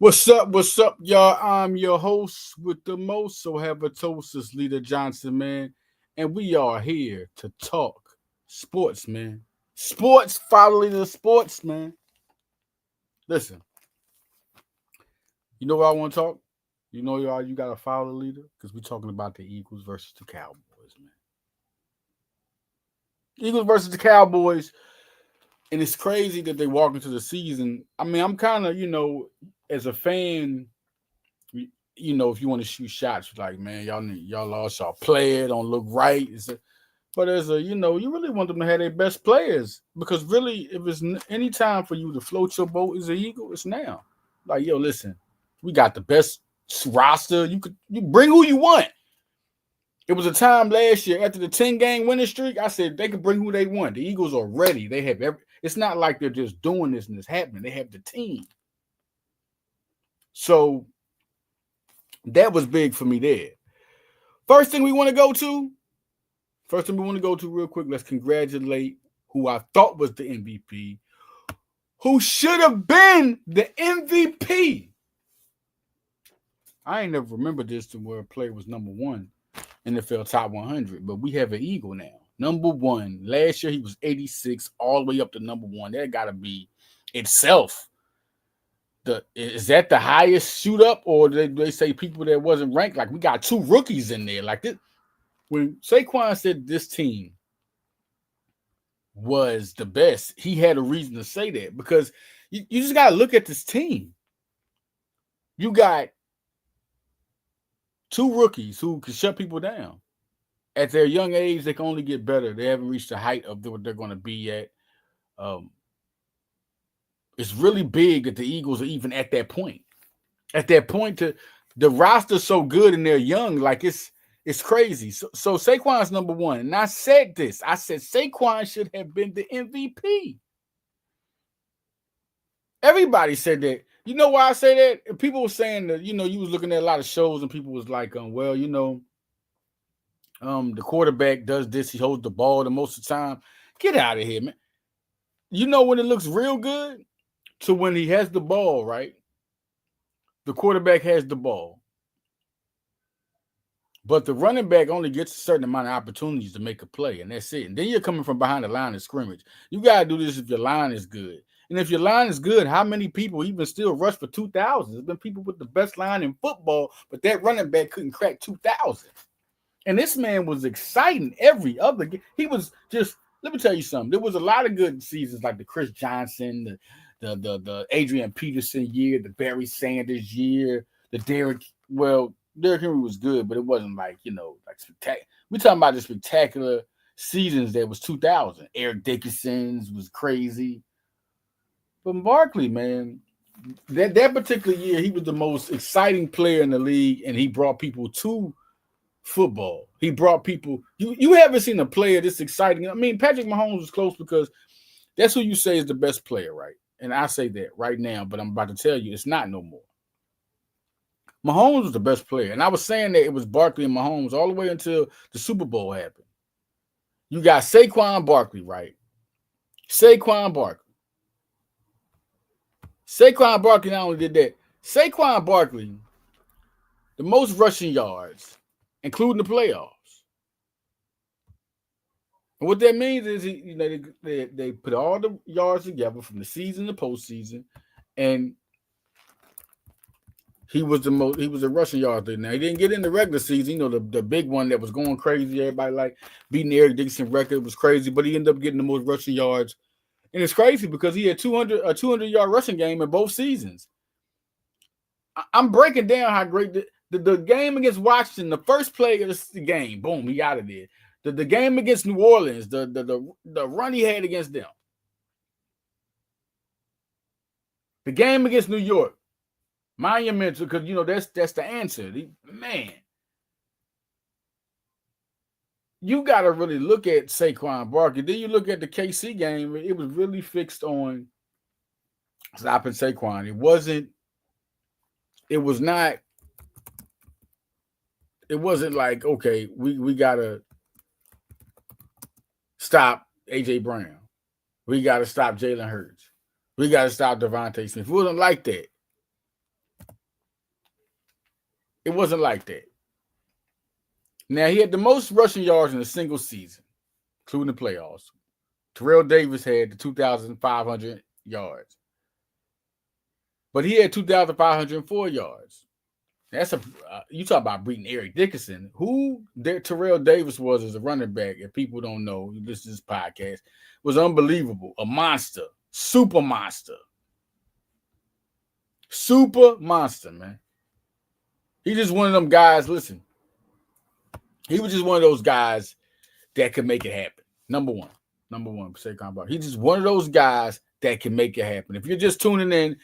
What's up, y'all? I'm your host with the most, so have a toast, it's Leader Johnson, man. And we are here to talk sports, man. Sports, follow the sports, man. Listen, you know what I want to talk? You know, y'all, you got to follow the leader because we're talking about the Eagles versus the Cowboys, man. Eagles versus the Cowboys. And it's crazy that they walk into the season. I mean, I'm kind of, as a fan, if you want to shoot shots, like, man, y'all lost y'all player, don't look right. But you really want them to have their best players because really, if it's any time for you to float your boat as an Eagle, it's now. Like, yo, listen, we got the best roster. You bring who you want. It was a time last year after the 10-game winning streak. I said they could bring who they want. The Eagles are ready. They have It's not like they're just doing this and it's happening. They have the team. So that was big for me there. First thing we want to go to real quick, let's congratulate who I thought was the MVP, who should have been the MVP. I ain't never remembered this to where a player was number one NFL top 100, but we have an Eagle now. Number one. Last year he was 86, all the way up to number one. That got to be itself. Is that the highest shoot up, or they say people that wasn't ranked? Like, we got two rookies in there. Like this, when Saquon said this team was the best, he had a reason to say that because you just got to look at this team. You got two rookies who can shut people down. At their young age, they can only get better. They haven't reached the height of what they're going to be at. It's really big that the Eagles are even at that point. At that point, the roster's so good and they're young, like it's crazy. So Saquon's number one. And I said this. I said Saquon should have been the MVP. Everybody said that. You know why I say that? People were saying that, you was looking at a lot of shows and people was like, the quarterback does this. He holds the ball the most of the time. Get out of here, man. You know when it looks real good? To when he has the ball, right? The quarterback has the ball. But the running back only gets a certain amount of opportunities to make a play, and that's it. And then you're coming from behind the line of scrimmage. You got to do this if your line is good. And if your line is good, how many people even still rush for 2,000? There's been people with the best line in football, but that running back couldn't crack 2,000. And this man was exciting every other game. He was just, let me tell you something. There was a lot of good seasons like the Chris Johnson, the Adrian Peterson year, the Barry Sanders year, the Derrick Henry was good, but it wasn't like spectacular. We're talking about the spectacular seasons that was 2000. Eric Dickerson's was crazy. But Barkley, man, that particular year, he was the most exciting player in the league, and he brought people to football. He brought people. You haven't seen a player this exciting. I mean, Patrick Mahomes was close because that's who you say is the best player, right? And I say that right now, but I'm about to tell you it's not no more. Mahomes was the best player. And I was saying that it was Barkley and Mahomes all the way until the Super Bowl happened. You got Saquon Barkley, right? Saquon Barkley not only did that. Saquon Barkley, the most rushing yards, including the playoffs. And what that means is they put all the yards together from the season to postseason, and he was a rushing yard leader. Now he didn't get in the regular season, the big one that was going crazy. Everybody like beating Eric Dickerson record was crazy, but he ended up getting the most rushing yards. And it's crazy because he had 200-yard rushing game in both seasons. I'm breaking down how great the game against Washington, the first play of the game, boom, he out of there. The game against New Orleans, the run he had against them. The game against New York, monumental because that's the answer. Man, you got to really look at Saquon Barkley. Then you look at the KC game; it was really fixed on stopping Saquon. It wasn't like, okay, we gotta stop AJ Brown. We gotta stop Jalen Hurts. We gotta stop Devontae Smith. It wasn't like that. It wasn't like that. Now, he had the most rushing yards in a single season, including the playoffs. Terrell Davis had the 2,500 yards. But he had 2,504 yards. That's you talk about beating Eric Dickerson. Who Terrell Davis was as a running back, if people don't know, you listen to this podcast, was unbelievable. A monster. Super monster. Super monster, man. He just one of them guys, listen. He was just one of those guys that could make it happen. Number one, Saquon Barkley. He's just one of those guys that can make it happen. If you're just tuning in,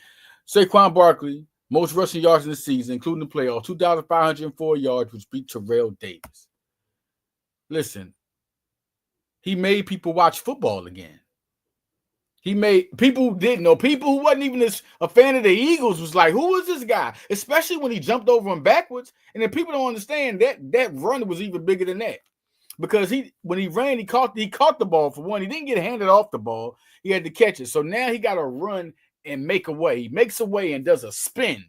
Saquon Barkley, most rushing yards in the season, including the playoffs, 2,504 yards, which beat Terrell Davis. Listen, he made people watch football again. He made people didn't know. People who wasn't even a fan of the Eagles was like, who is this guy? Especially when he jumped over him backwards. And then people don't understand that run was even bigger than that. Because when he ran, he caught the ball for one. He didn't get handed off the ball. He had to catch it. So now he got to run and make a way. He makes a way and does a spin.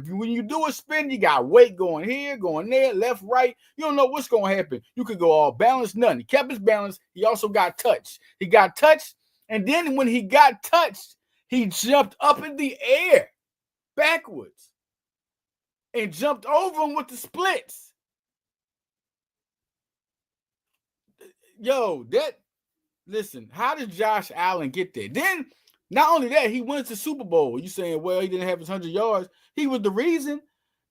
When you do a spin, you got weight going here, going there, left, right. You don't know what's going to happen. You could go all balanced, nothing. He kept his balance. He also got touched. He got touched. And then when he got touched, he jumped up in the air backwards and jumped over him with the splits. Yo, listen, how did Josh Allen get there? Then, not only that, he went to Super Bowl. You saying, well, he didn't have his 100 yards. He was the reason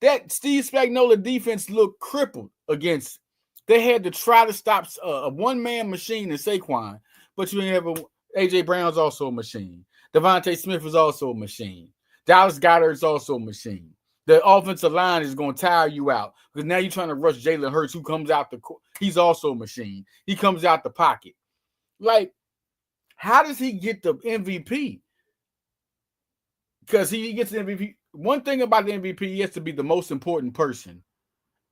that Steve Spagnuolo defense looked crippled against. They had to try to stop a one-man machine in Saquon, but you didn't have A.J. Brown's also a machine. Devontae Smith is also a machine. Dallas Goedert's also a machine. The offensive line is going to tire you out because now you're trying to rush Jalen Hurts, who comes out he's also a machine. He comes out the pocket. Like, how does he get the MVP? Because he gets the MVP. One thing about the MVP, he has to be the most important person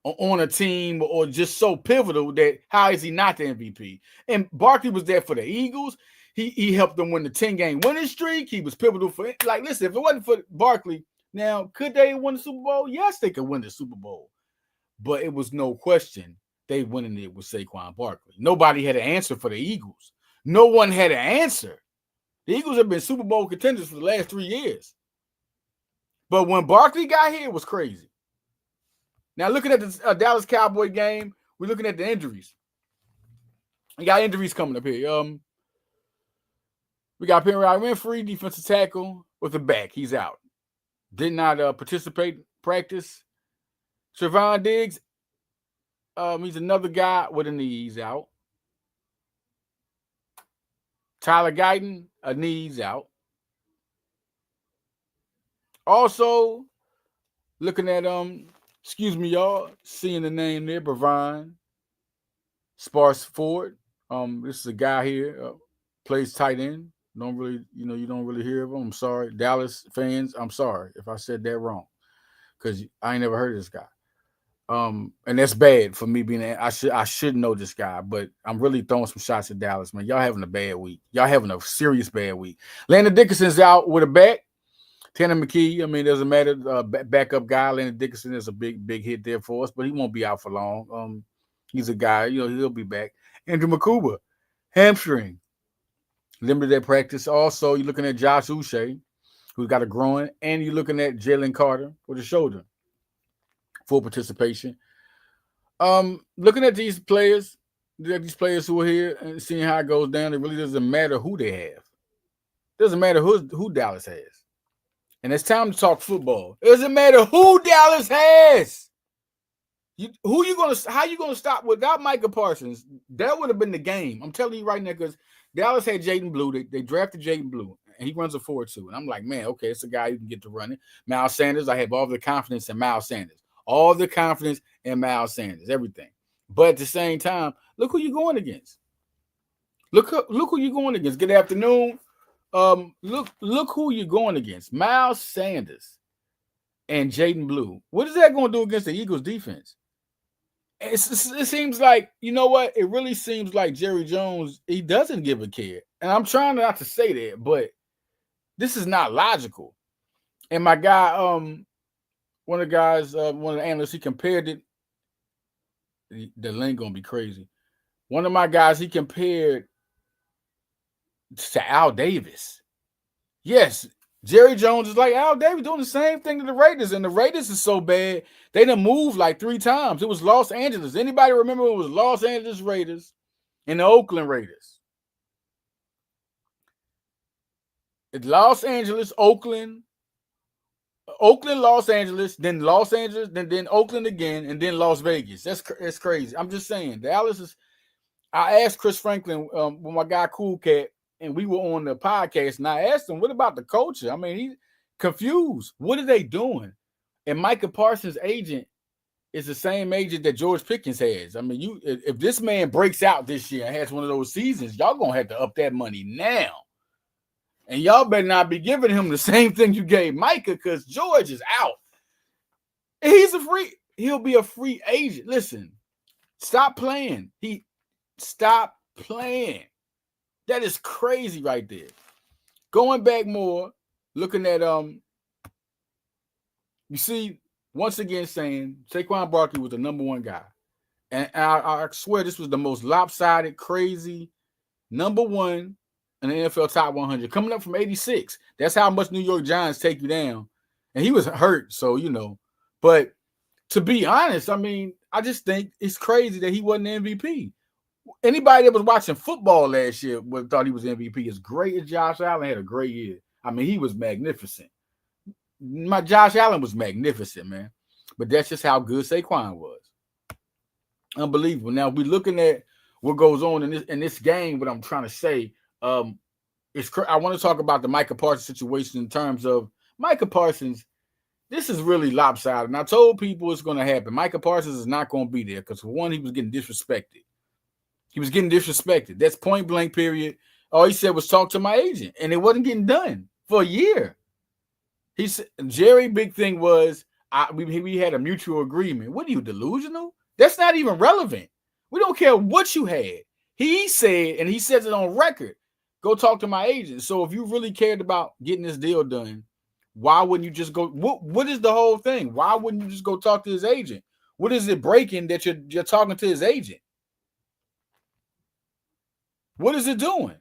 on a team or just so pivotal that how is he not the MVP? And Barkley was there for the Eagles. He helped them win the 10-game winning streak. He was pivotal for it. Like, listen, if it wasn't for Barkley, now, could they win the Super Bowl? Yes, they could win the Super Bowl. But it was no question they winning it with Saquon Barkley. Nobody had an answer for the Eagles. No one had an answer. The Eagles have been Super Bowl contenders for the last 3 years. But when Barkley got here, it was crazy. Now, looking at the Dallas Cowboy game, we're looking at the injuries. We got injuries coming up here. We got Penrod Winfrey, defensive tackle, with a back. He's out. Did not participate in practice. Trevon Diggs, he's another guy with a knee. He's out. Tyler Guyton, a knee. He's out. Also, looking at excuse me, y'all, seeing the name there, Bravon Sparsford. This is a guy here, plays tight end. Don't really, you don't really hear of him. I'm sorry, Dallas fans. I'm sorry if I said that wrong, because I ain't never heard of this guy. And that's bad for me being. I should know this guy, but I'm really throwing some shots at Dallas, man. Y'all having a bad week. Y'all having a serious bad week. Landon Dickerson's out with a back. Tanner McKee, I mean, doesn't matter. Backup guy, Landon Dickerson is a big hit there for us, but he won't be out for long. He's a guy, he'll be back. Andrew McCuba, hamstring, limited at practice. Also, you're looking at Josh Uche, who's got a groin, and you're looking at Jalen Carter with a shoulder. Full participation. Looking at these players who are here and seeing how it goes down, it really doesn't matter who they have. It doesn't matter who Dallas has. And it's time to talk football. It doesn't matter who Dallas has. How you gonna stop without Micah Parsons? That would have been the game. I'm telling you right now, because Dallas had Jaden Blue. They drafted Jaden Blue, and he runs a 4.2. And I'm like, man, okay, it's a guy who can get to running. Miles Sanders, I have all the confidence in Miles Sanders. All the confidence in Miles Sanders, everything. But at the same time, look who you're going against. Look who you're going against. Good afternoon. Look who you're going against. Miles Sanders and Jaden Blue. What is that going to do against the Eagles defense? It seems like, you know what? It really seems like Jerry Jones, he doesn't give a care. And I'm trying not to say that, but this is not logical. And my guy, one of the guys, one of the analysts, he compared it. The link gonna be crazy. One of my guys, he compared to Al Davis. Yes, Jerry Jones is like Al Davis doing the same thing to the Raiders, and the Raiders is so bad they done moved like 3 times. It was Los Angeles. Anybody remember it was Los Angeles Raiders and the Oakland Raiders? It's Los Angeles, Oakland, Los Angeles, then Los Angeles, then Oakland again, and then Las Vegas. That's crazy. I'm just saying, Dallas is. I asked Chris Franklin, with my guy Cool Cat, and we were on the podcast, and I asked him, "What about the culture?" I mean, he's confused. What are they doing? And Micah Parsons' agent is the same agent that George Pickens has. I mean, if this man breaks out this year and has one of those seasons, y'all gonna have to up that money now. And y'all better not be giving him the same thing you gave Micah, because George is out. He'll be a free agent. Listen, stop playing. Stop playing. That is crazy right there. Going back more, looking at you see, once again saying Saquon Barkley was the number 1 guy. And I swear this was the most lopsided, crazy number 1 in the NFL top 100, coming up from 86. That's how much New York Giants take you down. And he was hurt, so But to be honest, I mean, I just think it's crazy that he wasn't the MVP. Anybody that was watching football last year thought he was MVP. As great as Josh Allen had a great year. I mean, he was magnificent. Josh Allen was magnificent, man. But that's just how good Saquon was. Unbelievable. Now, we're looking at what goes on in this game. What I'm trying to say, I want to talk about the Micah Parsons situation in terms of Micah Parsons. This is really lopsided. And I told people it's going to happen. Micah Parsons is not going to be there because, for one, he was getting disrespected. That's point blank, period. All he said was talk to my agent, and it wasn't getting done for a year. He said, Jerry, big thing was we had a mutual agreement. What are you, delusional? That's not even relevant. We don't care what you had. He said, and he says it on record, go talk to my agent. So if you really cared about getting this deal done, why wouldn't you just go? What is the whole thing? Why wouldn't you just go talk to his agent? What is it breaking that you're talking to his agent? What is it doing?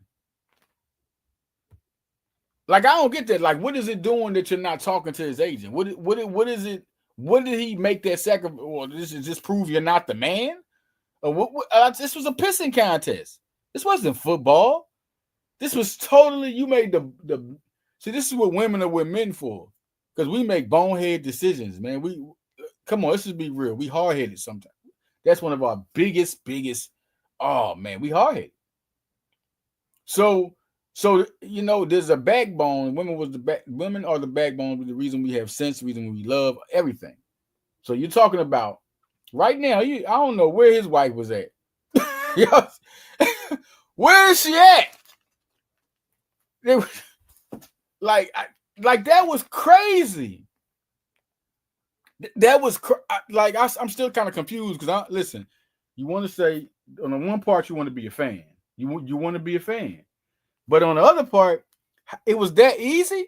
Like, I don't get that. Like, what is it doing that you're not talking to his agent? What is it? What did he make that sacrifice? Or this is just prove you're not the man? Or this was a pissing contest. This wasn't football. This was totally, you made the see, this is what women are with men for. Because we make bonehead decisions, man. Come on, let's just be real. We hard-headed sometimes. That's one of our biggest, oh man, we hard-headed. So there's a backbone. Women are the backbone. The reason we have sense, the reason we love everything. So you're talking about right now. I don't know where his wife was at. Where is she at? Like that was crazy. That was I'm still kind of confused because listen. You want to say on the one part you want to be a fan. You want to be a fan. But on the other part, it was that easy.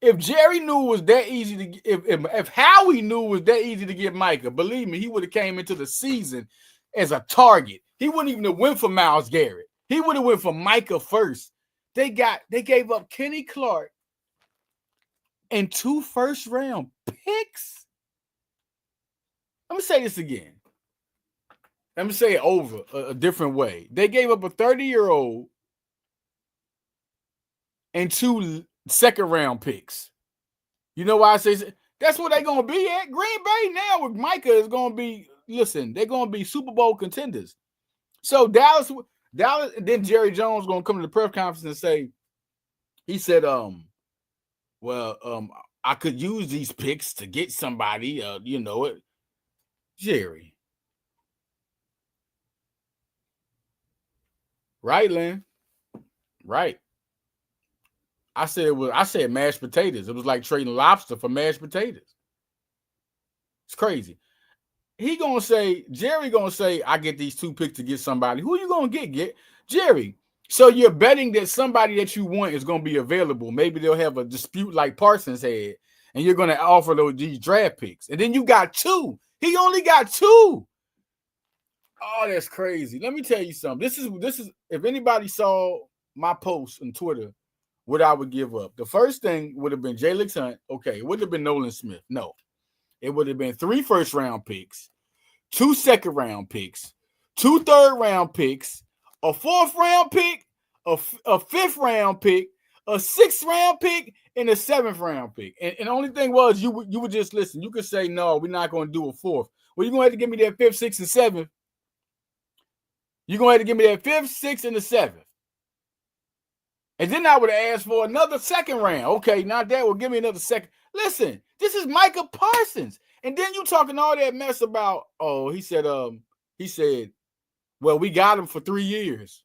If Jerry knew it was that easy to if Howie knew it was that easy to get Micah, believe me, he would have came into the season as a target. He wouldn't even have went for Myles Garrett. He would have went for Micah first. They gave up Kenny Clark and 2 first-round picks. Let me say this again. Let me say it over a different way. They gave up a 30-year-old and 2 second-round picks. You know why I say that's what they're going to be at? Green Bay now with Micah is going to be, listen, they're going to be Super Bowl contenders. So Dallas, then Jerry Jones going to come to the press conference and say, he said, I could use these picks to get somebody, Jerry. Right, Lynn? Right. I said mashed potatoes. It was like trading lobster for mashed potatoes. It's crazy. Jerry gonna say, I get these 2 picks to get somebody. Who are you gonna get? Jerry. So you're betting that somebody that you want is gonna be available. Maybe they'll have a dispute like Parsons had, and you're going to offer these draft picks. And then you got 2. He only got 2. Oh, that's crazy. Let me tell you something. This is if anybody saw my post on Twitter, what I would give up. The first thing would have been Jalen Hunt. Okay, it wouldn't have been Nolan Smith. No. It would have been 3 first-round picks, 2 second-round picks, 2 third-round picks, a 4th-round pick, a 5th-round pick, a 6th-round pick, and a 7th-round pick. And the only thing was you would just listen. You could say, no, we're not going to do a 4th. Well, you're going to have to give me that 5th, 6th, and 7th. You're going to have to give me that 5th, 6th, and the 7th. And then I would have asked for another 2nd round. Okay, not that. Well, give me another 2nd. Listen, this is Micah Parsons. And then you talking all that mess about, he said, well, we got him for 3 years.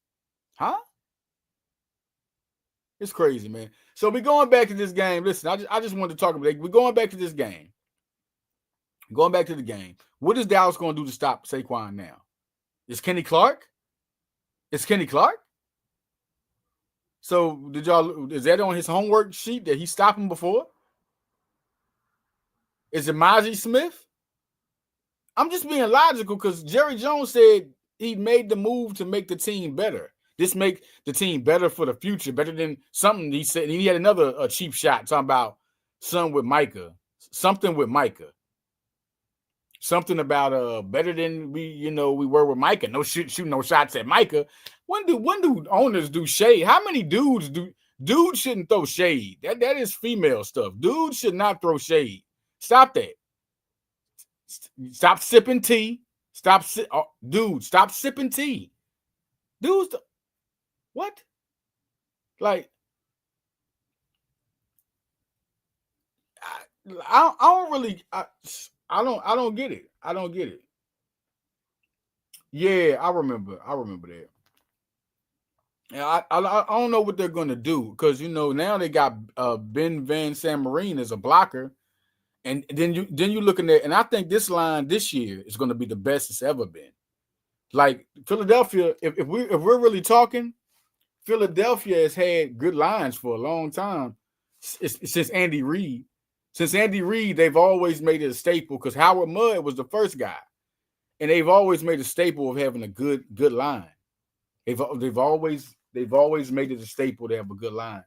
Huh? It's crazy, man. So we're going back to this game. Listen, I just wanted to talk about it. We're going back to this game. Going back to the game. What is Dallas going to do to stop Saquon now? Is Kenny Clark? So is that on his homework sheet that he stopped him before? Is it Mozzie Smith? I'm just being logical because Jerry Jones said he made the move to make the team better. This make the team better for the future, better than something he said. He had another cheap shot talking about something with Micah. Something about better than we were with Micah. No shooting no shots at Micah. When do owners do shade? How many dudes shouldn't throw shade? That is female stuff. Dudes should not throw shade. Stop that. Stop sipping tea. Stop sipping tea. Dudes, what? Like, I don't get it. I don't get it. Yeah, I remember that. Yeah, I don't know what they're gonna do because now they got Ben Van Samarine as a blocker, and then you looking at, and I think this line this year is going to be the best it's ever been. Like Philadelphia, if we're really talking, Philadelphia has had good lines for a long time since Andy Reid. Since Andy Reid, they've always made it a staple because Howard Mudd was the first guy, and they've always made a staple of having a good line. They've always made it a staple to have a good line.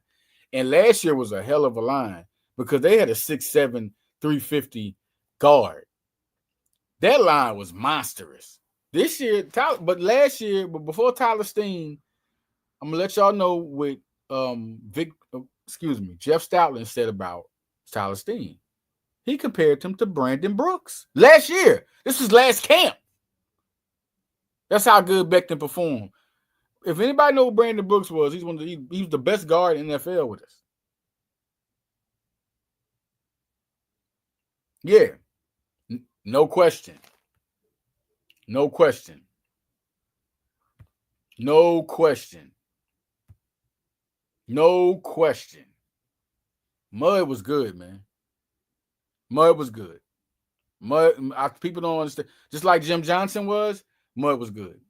And last year was a hell of a line because they had a 6'7", 350 guard. That line was monstrous. This year, but last year, before Tyler Steen, I'm gonna let y'all know what Jeff Stoutland said about Tyler Steen. He compared him to Brandon Brooks last year. This was last camp. That's how good Becton performed. If anybody know what Brandon Brooks was, he was the best guard in the NFL with us. Yeah. No question. Mud was good, man. People don't understand. Just like Jim Johnson was, Mud was good.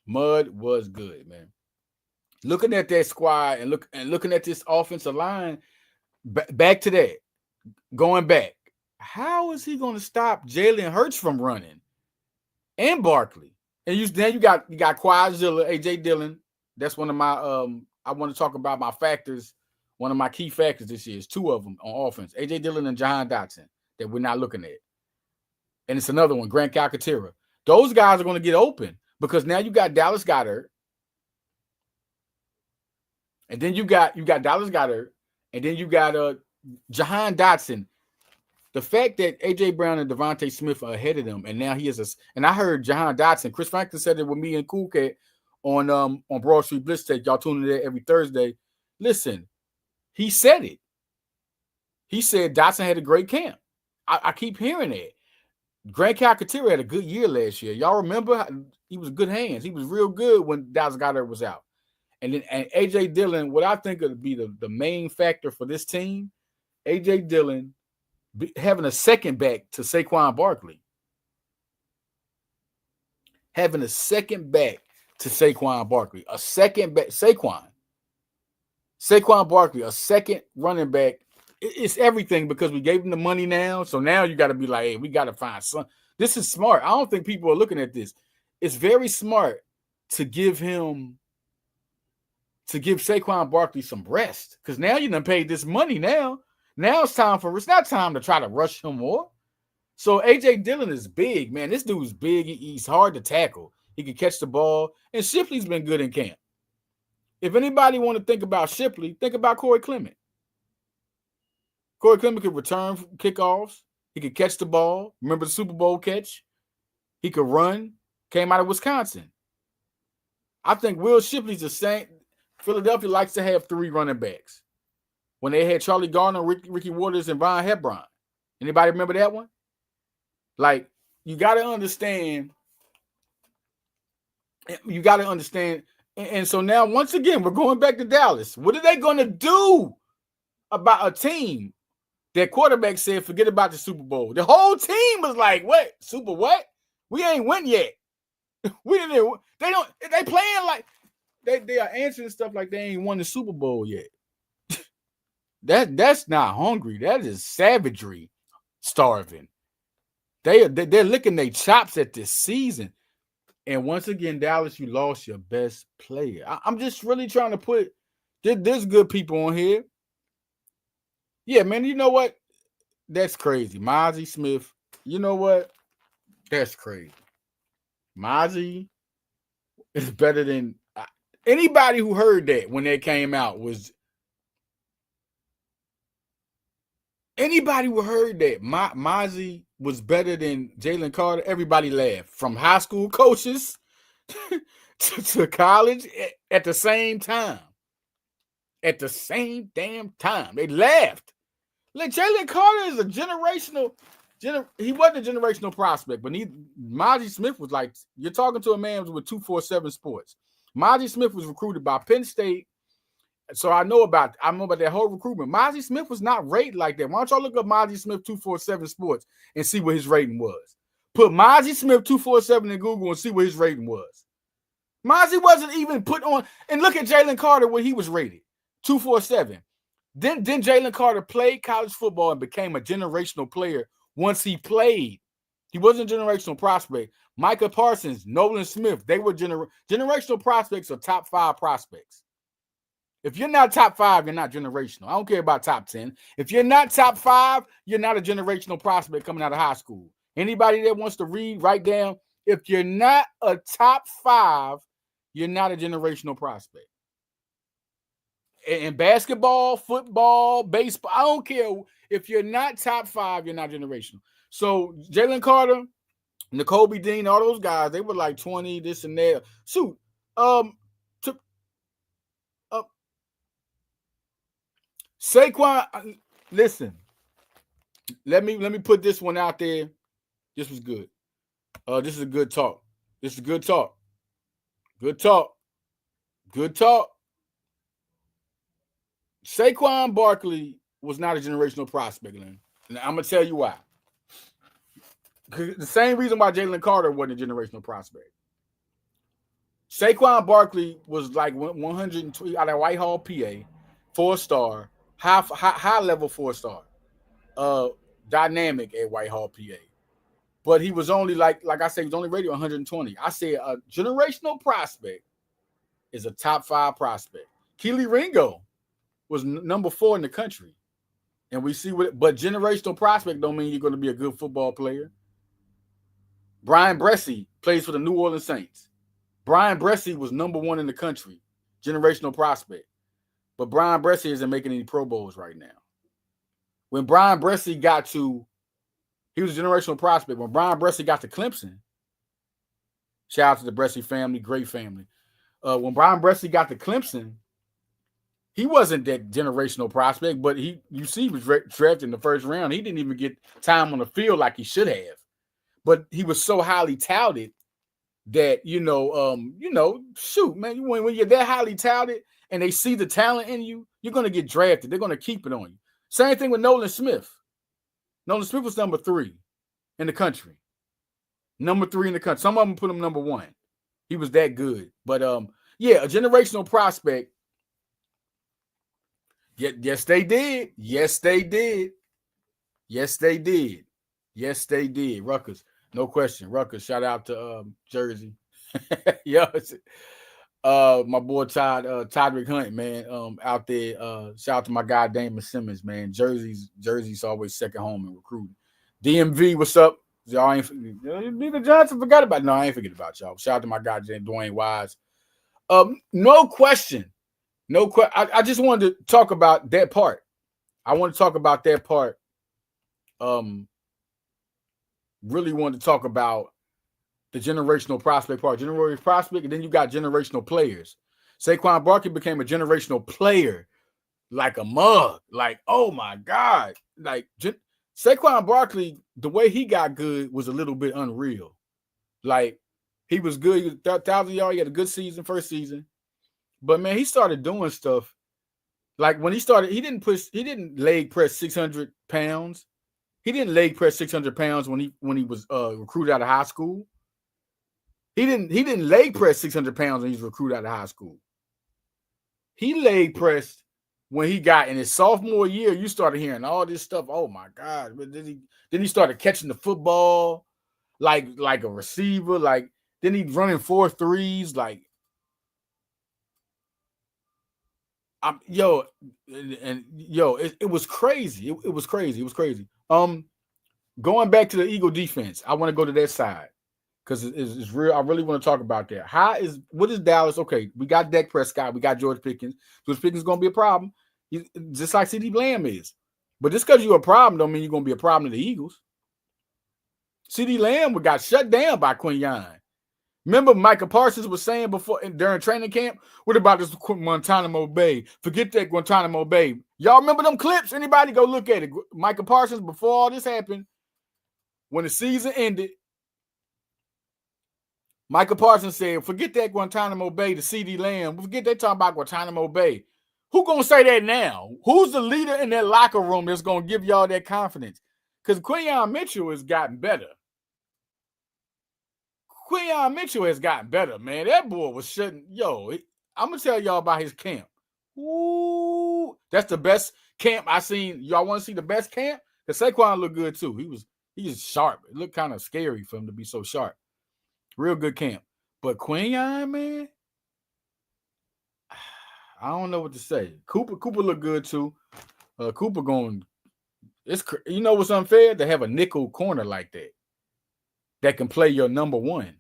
Man. Looking at that squad and looking at this offensive line, back to that, going back, how is he going to stop Jalen Hurts from running and Barkley? And then you got Quadzilla, AJ Dillon. That's one of my I want to talk about my factors. One of my key factors this year is 2 of them on offense: AJ Dillon and Jahan Dotson that we're not looking at. And it's another one, Grant Calcaterra. Those guys are going to get open because now you got Dallas Goedert. And then you got Dallas Goedert, and then you got Jahan Dotson. The fact that A.J. Brown and Devontae Smith are ahead of them, and now he is and I heard Jahan Dotson, Chris Franklin said it with me and Cool Cat on Broad Street Blitz Take. Y'all tune in there every Thursday. Listen, he said it. He said Dotson had a great camp. I keep hearing that. Grant Calcaterra had a good year last year. Y'all remember? He was good hands. He was real good when Dallas Goedert was out. And A.J. Dillon, what I think would be the main factor for this team, A.J. Dillon having a second back to Saquon Barkley. Having a second back to Saquon Barkley. A second back. Saquon Barkley, a second running back It's everything because we gave him the money now. So now you got to be like, hey, we got to find some. This is smart. I don't think people are looking at this. It's very smart to give Saquon Barkley some rest because now you done paid this money. Now it's time for. It's not time to try to rush him more. So AJ Dillon is big, man. This dude's big. He's hard to tackle. He can catch the ball, and Shipley's been good in camp. If anybody want to think about Shipley, think about Corey Clement. Corey Clement could return kickoffs. He could catch the ball. Remember the Super Bowl catch? He could run. Came out of Wisconsin. I think Will Shipley's the same. Philadelphia likes to have 3 running backs. When they had Charlie Garner, Ricky Waters, and Ron Hebron. Anybody remember that one? Like, you got to understand. You got to understand. And so now, once again, we're going back to Dallas. What are they going to do about a team that quarterback said, forget about the Super Bowl? The whole team was like, what? Super what? We ain't win yet. We didn't. They playing like they are answering stuff like they ain't won the Super Bowl yet. That's not hungry. That is savagery, starving. They're licking their chops at this season. And once again, Dallas, you lost your best player. I'm just really trying to put there's good people on here. Yeah, man, you know what? That's crazy. Mozzie Smith, you know what? That's crazy. Mozzie is better than anybody who heard that when that came out was anybody who heard that Mozzie was better than Jalen Carter. Everybody laughed from high school coaches to college at the same time. At the same damn time. They laughed. Like Jalen Carter is a generational. He wasn't a generational prospect, but Mozzie Smith was like, you're talking to a man with 247 Sports. Mozzie Smith was recruited by Penn State. So I know about that whole recruitment. Mozzie Smith was not rated like that. Why don't y'all look up Mozzie Smith 247 Sports and see what his rating was? Put Mozzie Smith 247 in Google and see what his rating was. Mozzie wasn't even put on. And look at Jalen Carter where he was rated, 247. Then Jalen Carter played college football and became a generational player once he played. He wasn't a generational prospect. Micah Parsons, Nolan Smith, they were generational prospects or top 5 prospects. If you're not top 5, you're not generational. I don't care about top 10. If you're not top 5, you're not a generational prospect coming out of high school. Anybody that wants to read, write down. If you're not a top 5, you're not a generational prospect. In basketball, football, baseball, I don't care. If you're not top 5, you're not generational. So Jalen Carter, N'Kobe Dean, all those guys, they were like 20, this and that. Shoot, Saquon, listen. Let me put this one out there. This was good. This is a good talk. This is good talk. Good talk. Good talk. Saquon Barkley was not a generational prospect, Lynn. And I'm gonna tell you why. The same reason why Jalen Carter wasn't a generational prospect. Saquon Barkley was like 120 out of Whitehall, PA, 4-star. High level 4-star, dynamic at Whitehall, PA. But he was only like I said, he was only rated 120. I say a generational prospect is a top 5 prospect. Keely Ringo was number 4 in the country, and we see what. But generational prospect don't mean you're going to be a good football player. Brian Bresee plays for the New Orleans Saints. Brian Bresee was number 1 in the country, generational prospect. But Brian Bresee isn't making any Pro Bowls right now. When Brian Bresee he was a generational prospect. When Brian Bresee got to Clemson, shout out to the Bresee family, great family. When Brian Bresee got to Clemson, he wasn't that generational prospect, but he was drafted in the first round. He didn't even get time on the field like he should have. But he was so highly touted that, shoot, man, when you're that highly touted, and they see the talent in you, you're going to get drafted. They're going to keep it on you. Same thing with Nolan Smith. Nolan Smith was number 3 in the country. Number 3 in the country. Some of them put him number 1. He was that good. But, a generational prospect, Yes, they did. Yes, they did. Yes, they did. Yes, they did. Rutgers, no question. Rutgers, shout out to Jersey. Yeah, my boy Todrick Hunt, man, out there. Shout out to my guy Damon Simmons, man. Jersey's always second home in recruiting. DMV, what's up? Y'all ain't Neither Johnson forgot about. No, I ain't forget about y'all. Shout out to my guy Dwayne Wise. No question. No question. I just wanted to talk about that part. I want to talk about that part. Really wanted to talk about the generational prospect part. Generational prospect, and then you got generational players. Saquon Barkley became a generational player like a mug. Like, oh my God. Like, Saquon Barkley, the way he got good was a little bit unreal. Like, he was good. He was 1,000 yards. He had a good season, first season. But, man, he started doing stuff. Like, when he started, he didn't leg press 600 pounds. He didn't leg press 600 pounds when he was recruited out of high school. He didn't leg press 600 pounds when he was recruited out of high school. He leg pressed when he got in his sophomore year. You started hearing all this stuff. Oh my God! But then he started catching the football like a receiver. Like then he'd running 4 threes. Like it was crazy. It was crazy. It was crazy. Going back to the Eagle defense, I want to go to that side. Because it's real. I really want to talk about that. What is Dallas? Okay, we got Dak Prescott. We got George Pickens. George Pickens is going to be a problem. He's just like CeeDee Lamb is. But just because you're a problem don't mean you're going to be a problem to the Eagles. CeeDee Lamb got shut down by Quinyon. Remember Micah Parsons was saying during training camp, what about this Guantanamo Bay? Forget that Guantanamo Bay. Y'all remember them clips? Anybody go look at it. Micah Parsons, before all this happened, when the season ended, Micah Parsons said, forget that Guantanamo Bay to CeeDee Lamb. Forget they talking about Guantanamo Bay. Who going to say that now? Who's the leader in that locker room that's going to give y'all that confidence? Because Quinyon Mitchell has gotten better. Quinyon Mitchell has gotten better, man. That boy was shutting. I'm going to tell y'all about his camp. Ooh, that's the best camp I seen. Y'all want to see the best camp? Because Saquon looked good too. He's sharp. It looked kind of scary for him to be so sharp. Real good camp. But Quinyon, man, I don't know what to say. Cooper looked good too. Cooper going, you know what's unfair? To have a nickel corner like that can play your number one.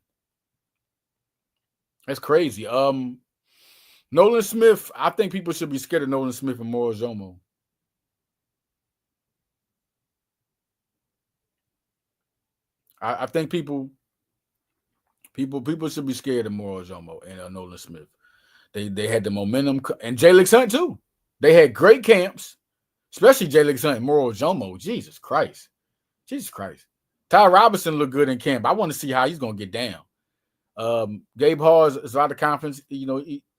That's crazy. Nolan Smith, I think people should be scared of Nolan Smith and Moro Jomo. I think people should be scared of Moro Jomo and Nolan Smith. They had the momentum, and Jalen Hunt too. They had great camps, especially Jalen Hunt and Moro Jomo. Jesus Christ. Ty Robinson looked good in camp. I want to see how he's going to get down. Gabe Hall is out of conference.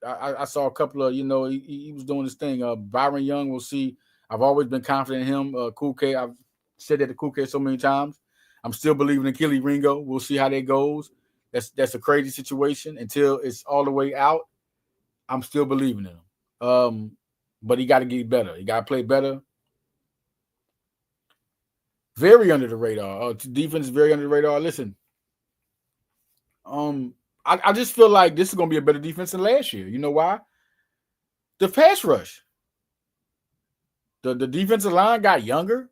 I saw a couple of, he was doing his thing. Byron Young, we'll see. I've always been confident in him. Cool K, I've said that to Cool K so many times. I'm still believing in Kelly Ringo. We'll see how that goes. That's a crazy situation until it's all the way out. I'm still believing in him. But he got to get better. He got to play better. Very under the radar. Defense is very under the radar. Listen, I just feel like this is going to be a better defense than last year. You know why? The pass rush. The defensive line got younger.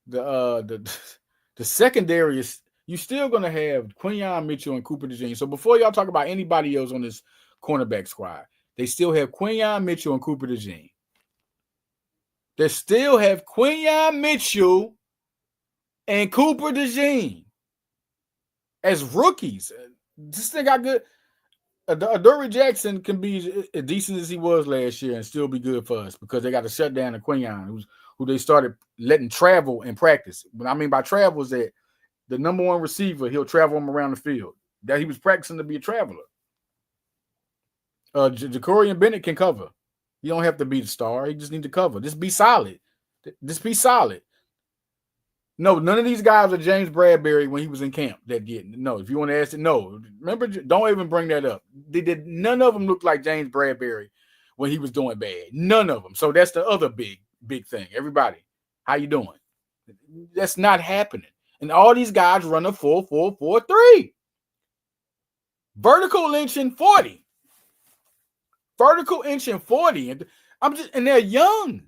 The secondary is, you're still going to have Quinyon Mitchell and Cooper DeJean. So before y'all talk about anybody else on this cornerback squad, they still have Quinyon Mitchell and Cooper DeJean. They still have Quinyon Mitchell and Cooper DeJean as rookies. This thing got good. Adoree Jackson can be as decent as he was last year and still be good for us because they got to shut down Quinyon, who they started letting travel in practice. What I mean by travel is that the number one receiver, he'll travel him around the field. That he was practicing to be a traveler. Jacorian Bennett can cover. You don't have to be the star. He just need to cover. Just be solid. No, none of these guys are James Bradbury when he was in camp that did. No, if you want to ask it, no. Remember, don't even bring that up. None of them look like James Bradbury when he was doing bad. None of them. So that's the other big thing. Everybody, how you doing? That's not happening. And all these guys run a 4-4-4-3. Vertical inching 40. Vertical inching 40. And they're young.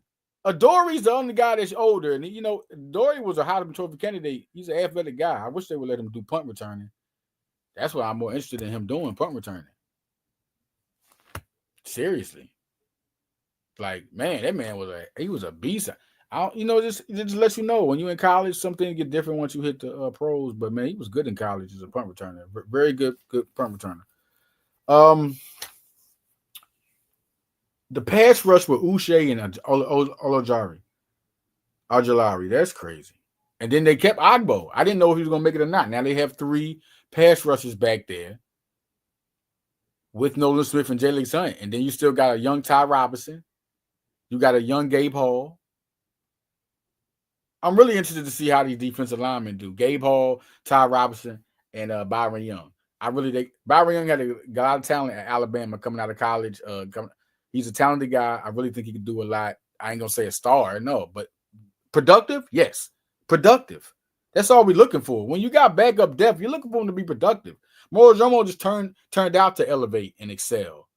Adory's the only guy that's older. And Adory was a Heisman Trophy candidate. He's an athletic guy. I wish they would let him do punt returning. That's what I'm more interested in him doing, punt returning. Seriously. Like, man, that man was a beast. Just let you know, when you're in college, some things get different once you hit the pros. But man, he was good in college as a punt returner. Very good punt returner. The pass rush with Uche and Ojulari, that's crazy. And then they kept Agbo. I didn't know if he was going to make it or not. Now they have 3 pass rushers back there with Nolan Smith and Jalen Hunt. And then you still got a young Ty Robinson. You got a young Gabe Hall. I'm really interested to see how these defensive linemen do. Gabe Hall, Ty Robinson, and Byron Young. Byron Young had a lot of talent at Alabama coming out of college. He's a talented guy. I really think he could do a lot. I ain't going to say a star, no, but productive? Yes. Productive. That's all we're looking for. When you got backup depth, you're looking for him to be productive. Morojomo just turned out to elevate and excel.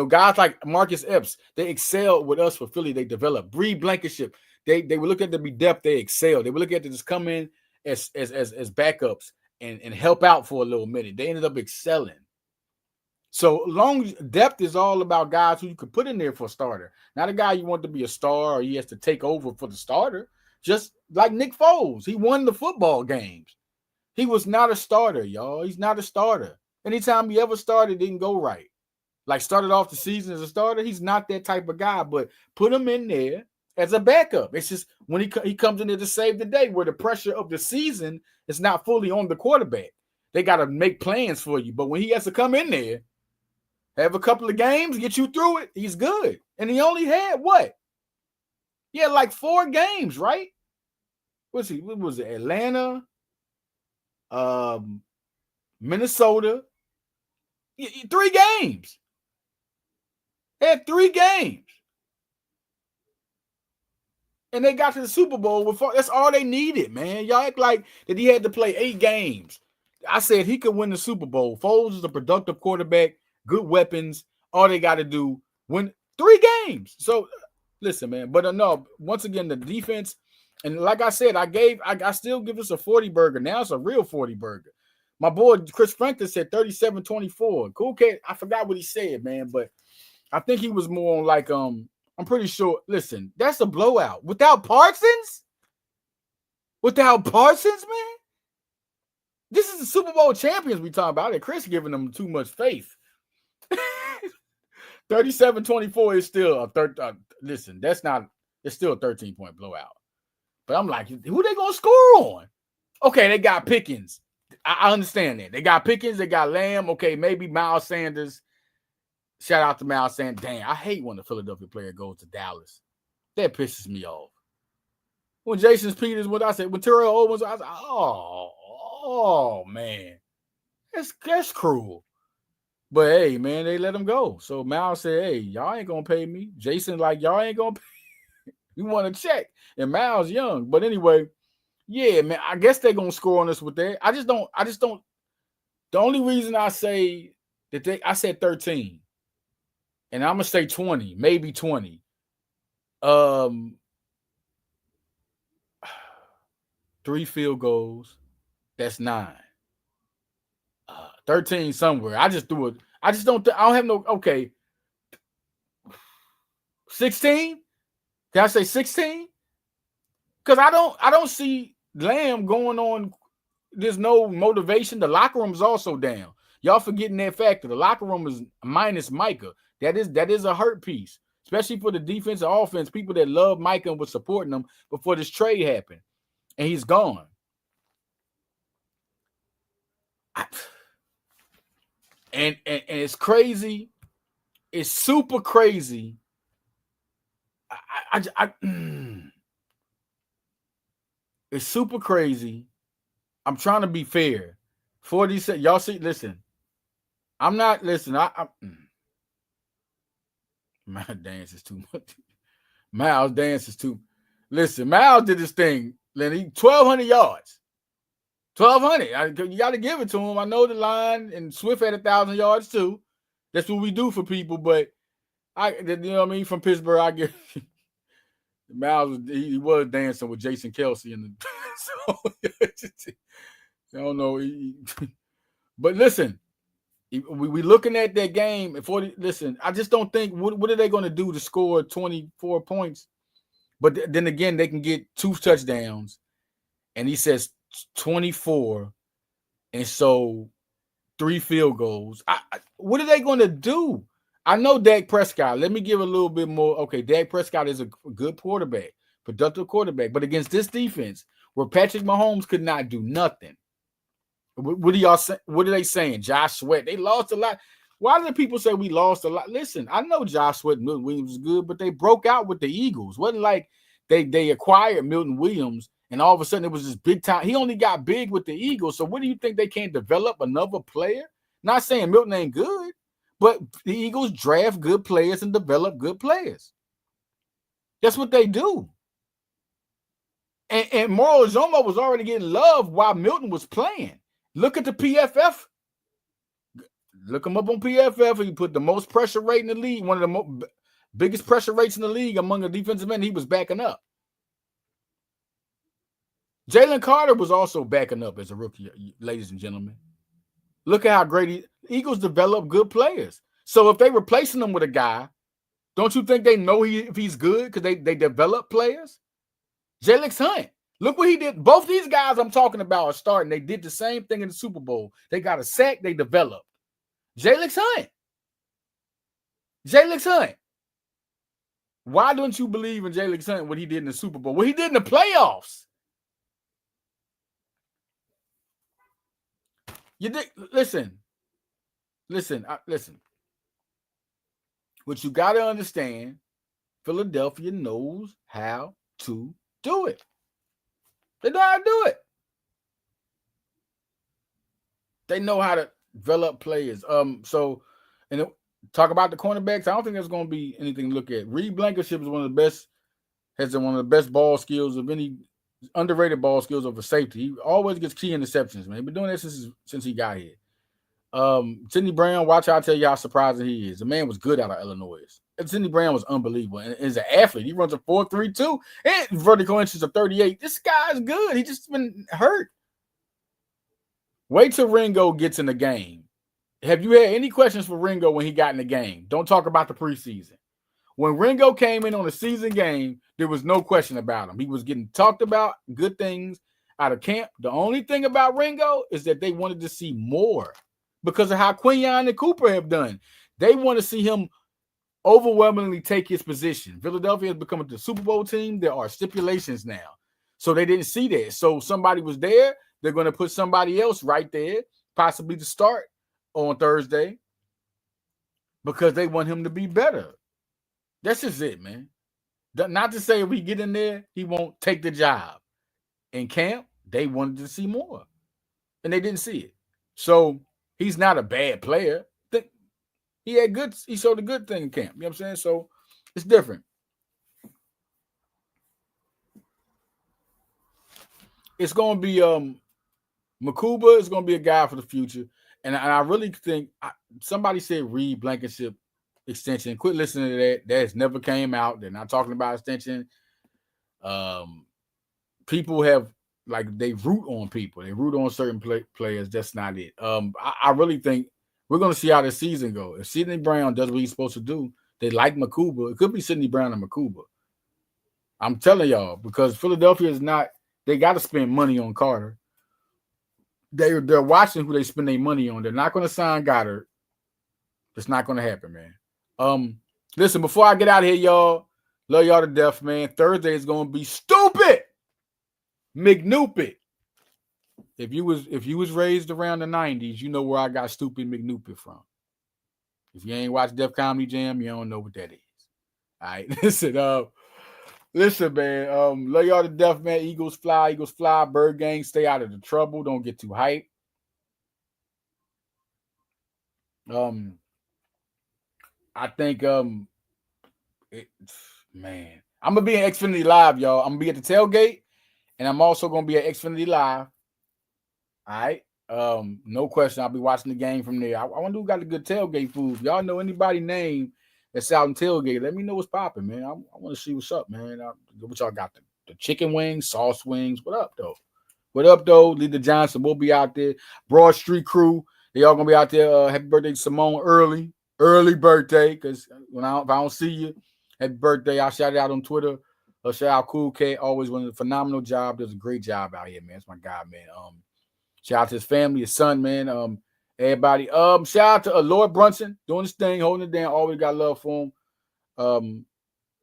Guys like Marcus Epps, they excelled with us for Philly. They developed. Bree Blankenship, they were looking at to be depth. They excelled. They were looking at to just come in as backups and help out for a little minute. They ended up excelling. So long depth is all about guys who you could put in there for a starter. Not a guy you want to be a star or he has to take over for the starter. Just like Nick Foles. He won the football games. He was not a starter, y'all. He's not a starter. Anytime he ever started, it didn't go right. Like started off the season as a starter, he's not that type of guy. But put him in there as a backup. It's just when he comes in there to save the day, where the pressure of the season is not fully on the quarterback. They got to make plans for you. But when he has to come in there, have a couple of games, get you through it, he's good. And he only had what? He had like 4 games, right? What was it? Atlanta, Minnesota. 3 games. They had 3 games. And they got to the Super Bowl. That's all they needed, man. Y'all act like that he had to play 8 games. I said he could win the Super Bowl. Foles is a productive quarterback, good weapons. All they got to do, win 3 games. So, listen, man. But no, once again, the defense, and like I said, I still give us a 40 burger. Now it's a real 40 burger. My boy Chris Franklin said 37-24. Cool cat. I forgot what he said, man, but I think he was more on like I'm pretty sure. Listen, that's a blowout without Parsons. Without Parsons, man. This is the Super Bowl champions we talking about. And Chris giving them too much faith. 37-24 is still listen, it's still a 13-point blowout. But I'm like, who they gonna score on? Okay, they got Pickens. I understand that. They got Pickens, they got Lamb. Okay, maybe Miles Sanders. Shout out to Miles Sanders. Dang, I hate when the Philadelphia player goes to Dallas. That pisses me off. When Jason Peters, what I said, when Terrell Owens, I was like, oh man. That's cruel. But hey, man, they let him go. So Miles said, hey, y'all ain't gonna pay me. Jason, like, y'all ain't gonna pay. We want to check. And Miles young. But anyway, yeah, man, I guess they're gonna score on us with that. I just don't. The only reason I say that I said 13, and I'm gonna say 20, maybe 20. 3 field goals, that's 9. 13 somewhere. I just do it. I don't have no. Okay, 16. Can I say 16? Because I don't see Lamb going on. There's no motivation. The locker room is also down. Y'all forgetting that factor. The locker room is minus Micah. That is a hurt piece, especially for the defense and offense. People that love Micah and were supporting him before this trade happened, and he's gone. And it's crazy. It's super crazy. It's super crazy. I'm trying to be fair. 40 said, y'all see, listen. I'm not, listen. Miles dances too much. Miles dances too. Listen, Miles did this thing. Lenny, 1,200 yards. 1,200. You got to give it to him. I know the line, and Swift had 1,000 yards too. That's what we do for people. But you know what I mean. From Pittsburgh, I get Miles. He was dancing with Jason Kelsey, and so I don't know. But listen, we looking at that game. Listen, I just don't think what are they going to do to score 24 points? But then again, they can get 2 touchdowns, and he says 24, and so 3 field goals. What are they going to do? I know Dak Prescott. Let me give a little bit more. Okay, Dak Prescott is a good quarterback, productive quarterback, but against this defense, where Patrick Mahomes could not do nothing. What are they saying? Josh Sweat. They lost a lot. Why do people say we lost a lot? Listen, I know Josh Sweat and Milton Williams is good, but they broke out with the Eagles. Wasn't like they acquired Milton Williams and all of a sudden it was this big time. He only got big with the Eagles. So what do you think they can't develop another player? Not saying Milton ain't good, but the Eagles draft good players and develop good players. That's what they do. And Moro Ojomo was already getting love while Milton was playing. Look at the PFF. Look him up on PFF. He put the most pressure rate in the league, one of the biggest pressure rates in the league among the defensive men. He was backing up. Jalen Carter was also backing up as a rookie, ladies and gentlemen. Look at how great Eagles develop good players. So if they replacing him with a guy, don't you think they know if he's good because they develop players? Jalen Hunt. Look what he did. Both these guys I'm talking about are starting. They did the same thing in the Super Bowl. They got a sack. They developed. Jalen Hunt. Jalen Hunt. Why don't you believe in Jalen Hunt what he did in the Super Bowl? What he did in the playoffs? You did. Listen. What you got to understand, Philadelphia knows how to do it. They know how to do it. They know how to develop players. So, and talk about the cornerbacks. I don't think there's going to be anything to look at. Reed Blankenship is one of the best ball skills of any underrated ball skills of a safety. He always gets key interceptions, man. He's been doing that since he got here. Sidney Brown, watch how I tell you how surprising he is. The man was good out of Illinois. And Sidney Brown was unbelievable. And as an athlete, he runs a 4.32 and vertical inches of 38. This guy's good. He just been hurt. Wait till Ringo gets in the game. Have you had any questions for Ringo when he got in the game? Don't talk about the preseason. When Ringo came in on a season game, there was no question about him. He was getting talked about, good things out of camp. The only thing about Ringo is that they wanted to see more because of how Quinyon and Cooper have done. They want to see him overwhelmingly take his position. Philadelphia has become the Super Bowl team. There are stipulations now. So they didn't see that. So somebody was there. They're going to put somebody else right there, possibly to start on Thursday because they want him to be better. That's just it, man. Not to say if we get in there, he won't take the job. In camp, they wanted to see more, and they didn't see it. So he's not a bad player. He showed a good thing in camp. You know what I'm saying? So it's different. It's going to be Makuba is going to be a guy for the future. And I really think somebody said Reed Blankenship extension. Quit listening to that. That has never came out. They're not talking about extension. People have, they root on people. They root on certain players. That's not it. I really think we're going to see how the season goes. If Sidney Brown does what he's supposed to do, they like Makuba. It could be Sidney Brown and Makuba. I'm telling y'all, because Philadelphia is not, they got to spend money on Carter. They're watching who they spend their money on. They're not going to sign Goddard. It's not going to happen, man. Listen, before I get out of here, y'all, love y'all to death, man. Thursday is going to be stupid. McNupid. If you was raised around the 90s, you know where I got stupid McNupid from. If you ain't watched Def Comedy Jam, you don't know what that is. All right, listen, man. Love y'all to death, man. Eagles fly, Bird Gang. Stay out of the trouble. Don't get too hyped. I think Man, I'm gonna be in Xfinity Live, y'all. I'm gonna be at the tailgate, and I'm also gonna be at Xfinity Live. All right. No question. I'll be watching the game from there. I wonder who got a good tailgate food. If y'all know anybody name that's out in tailgate, let me know what's popping, man. I want to see what's up, man. What y'all got? The chicken wings, sauce wings. What up, though? What up, though? Leader Johnson will be out there. Broad Street crew. They all gonna be out there. Happy birthday to Simone early birthday. Cause if I don't see you, happy birthday. I'll shout it out on Twitter. Shout out Cool Cat. Always doing a phenomenal job. Does a great job out here, man. It's my guy, man. Shout out to his family, his son, man. Everybody. Shout out to Lord Brunson doing his thing, holding it down. Always got love for him.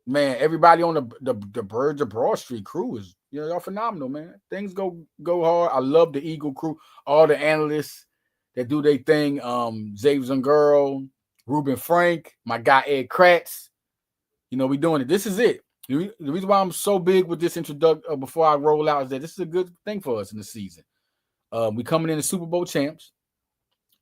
Man, everybody on the Birds of Broad Street crew is, y'all phenomenal, man. Things go hard. I love the Eagle crew, all the analysts that do their thing. Xavier Zunguro, Ruben Frank, my guy Ed Kratz. We doing it. This is it. The reason why I'm so big with this introduction before I roll out is that this is a good thing for us in the season. We coming in the Super Bowl champs.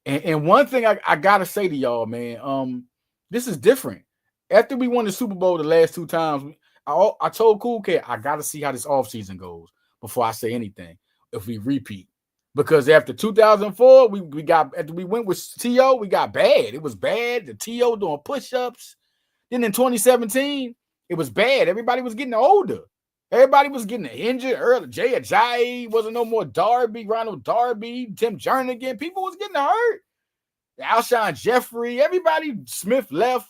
And one thing I gotta say to y'all, man, this is different. After we won the Super Bowl the last 2 times, I told Cool Cat, I gotta see how this offseason goes before I say anything if we repeat. Because after 2004, after we went with T.O., we got bad. It was bad. The T.O. doing push-ups. Then in 2017, it was bad. Everybody was getting older. Everybody was getting injured early. Jay Ajayi wasn't no more Darby, Ronald Darby, Tim Jernigan. People was getting hurt. Alshon Jeffrey, everybody, Smith left.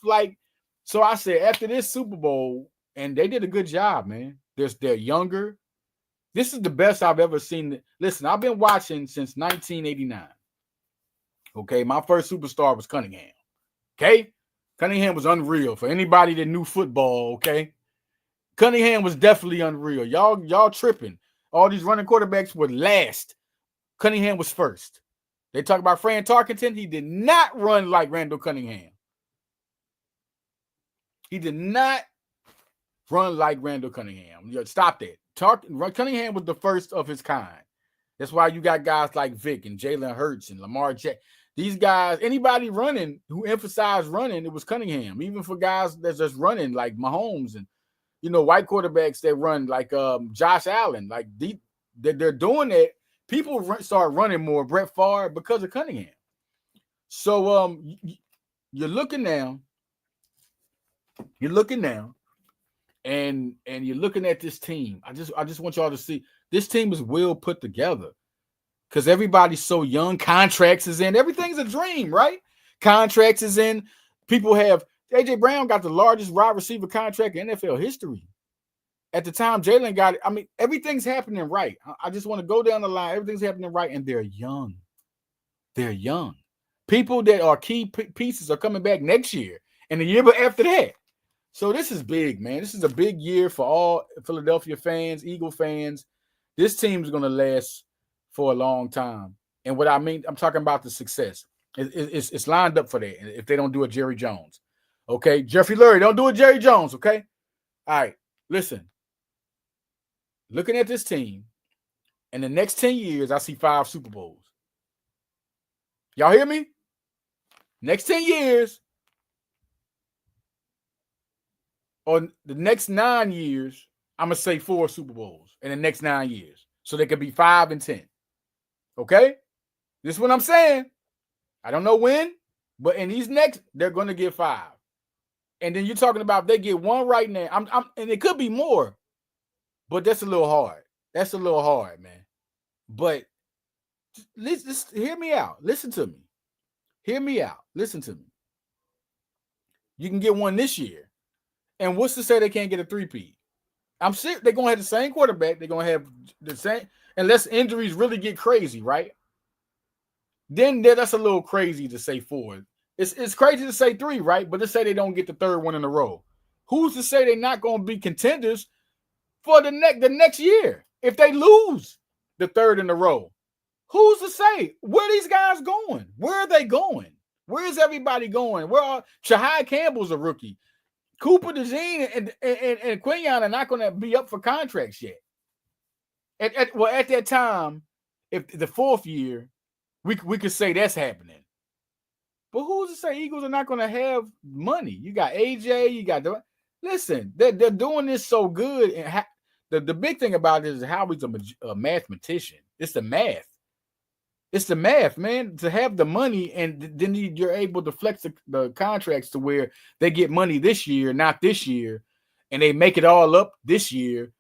So I said, after this Super Bowl, and they did a good job, man. They're younger. This is the best I've ever seen. Listen, I've been watching since 1989. Okay, my first superstar was Cunningham. Okay, Cunningham was unreal for anybody that knew football. Okay, Cunningham was definitely unreal. Y'all tripping. All these running quarterbacks were last. Cunningham was first. They talk about Fran Tarkenton. He did not run like Randall Cunningham. He did not run like Randall Cunningham. Stop that. Cunningham was the first of his kind. That's why you got guys like Vic and Jalen Hurts and Lamar Jackson. These guys, anybody running who emphasized running, it was Cunningham. Even for guys that's just running like Mahomes and white quarterbacks that run like Josh Allen, like they're doing that. People start running more Brett Favre because of Cunningham. So you're looking now. You're looking now. And you're looking at this team. I just want y'all to see this team is well put together because everybody's so young. Contracts is in. Everything's a dream, right? Contracts is in. People have AJ Brown got the largest wide receiver contract in NFL history. At the time, Jalen got it. I mean, everything's happening right. I just want to go down the line. Everything's happening right, and they're young. They're young. People that are key pieces are coming back next year and the year after that. So this is big, man. This is a big year for all Philadelphia fans, Eagle fans. This team is going to last for a long time. And what I mean, I'm talking about the success. It's lined up for that if they don't do a Jerry Jones. Okay? Jeffrey Lurie, don't do a Jerry Jones, okay? All right, listen. Looking at this team, in the next 10 years, I see 5 Super Bowls. Y'all hear me? Next 10 years, or the next 9 years, I'm going to say 4 Super Bowls in the next 9 years. So they could be 5 and 10. Okay? This is what I'm saying. I don't know when, but in these next, they're going to get 5. And then you're talking about if they get 1 right now. And it could be more, but that's a little hard. That's a little hard, man. But just hear me out. Listen to me. Hear me out. Listen to me. You can get 1 this year. And what's to say they can't get a 3-peat? I'm sure they're going to have the same quarterback. They're going to have the same, unless injuries really get crazy, right? Then that's a little crazy to say 4. It's crazy to say 3, right? But let's say they don't get the 3rd one in a row. Who's to say they're not going to be contenders for the next year if they lose the 3rd in a row? Who's to say? Where are these guys going? Where are they going? Where is everybody going? Shahai Campbell's a rookie. Cooper DeJean and Quinion are not going to be up for contracts yet. At that time, if the 4th year, we could say that's happening. But who's to say Eagles are not going to have money? You got AJ, you got Listen, they're doing this so good, and the big thing about it is Howie's a mathematician. It's the math. It's the math, man. To have the money, and then you're able to flex the contracts to where they get money this year, not this year, and they make it all up this year.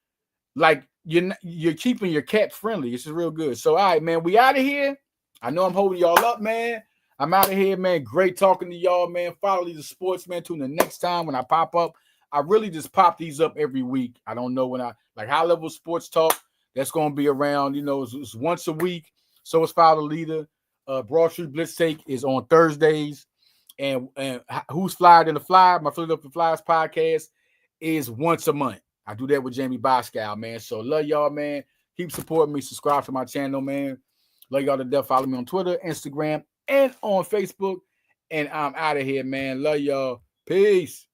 Like you're keeping your cap friendly. This is real good. So, all right, man, we out of here. I know I'm holding y'all up, man. I'm out of here, man. Great talking to y'all, man. Follow these sports, man. Tune in next time when I pop up. I really just pop these up every week. I don't know when I like high level sports talk. That's going to be around, it's once a week. So is Follow the Leader. Broad Street Blitz Take is on Thursdays. And Who's Flyer Than the Fly, my Flip Up the Flyers podcast, is once a month. I do that with Jamie Boscow, man. So love y'all, man. Keep supporting me. Subscribe to my channel, man. Love y'all to death. Follow me on Twitter, Instagram, and on Facebook. And I'm out of here, man. Love y'all. Peace.